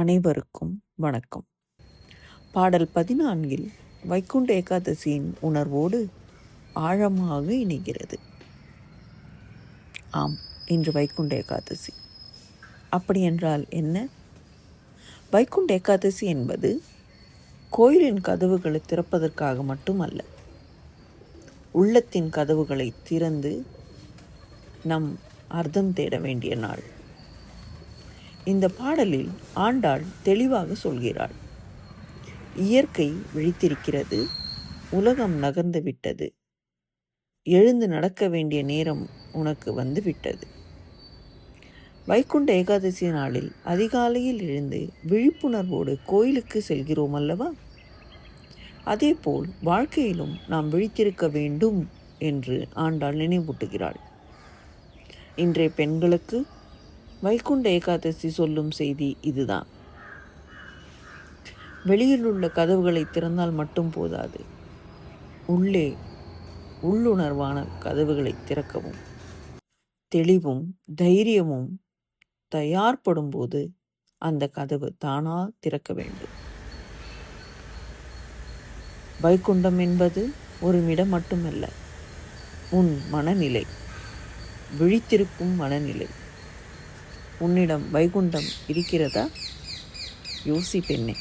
அனைவருக்கும் வணக்கம். பாடல் 14 வைகுண்ட ஏகாதசியின் உணர்வோடு ஆழமாக இணைகிறது. ஆம், இன்று வைகுண்ட ஏகாதசி. அப்படியென்றால் என்ன? வைகுண்ட ஏகாதசி என்பது கோயிலின் கதவுகளை திறப்பதற்காக மட்டுமல்ல, உள்ளத்தின் கதவுகளை திறந்து நம் அர்த்தம் தேட வேண்டிய நாள். இந்த பாடலில் ஆண்டாள் தெளிவாக சொல்கிறாள், இயற்கை விழித்திருக்கிறது, உலகம் நகர்ந்து விட்டது, எழுந்து நடக்க வேண்டிய நேரம் உனக்கு வந்து விட்டது. வைகுண்ட ஏகாதசி நாளில் அதிகாலையில் எழுந்து விழிப்புணர்வோடு கோயிலுக்கு செல்கிறோம் அல்லவா? அதேபோல் வாழ்க்கையிலும் நாம் விழித்திருக்க வேண்டும் என்று ஆண்டாள் நினைவூட்டுகிறாள். இன்றைய பெண்களுக்கு வைகுண்ட ஏகாதசி சொல்லும் செய்தி இதுதான். வெளியில் உள்ள கதவுகளை திறந்தால் மட்டும் போதாது, உள்ளே உள்ளுணர்வான கதவுகளை திறக்கவும், தெளிவும் தைரியமும் தயார்படும் போது அந்த கதவு தானா திறக்க வேண்டும். வைகுண்டம் என்பது ஒரு இடம் மட்டுமல்ல, உன் மனநிலை, விழித்திருக்கும் மனநிலை. உன்னிடம் வைகுண்டம் இருக்கிறதா? யோசி பெண்ணே.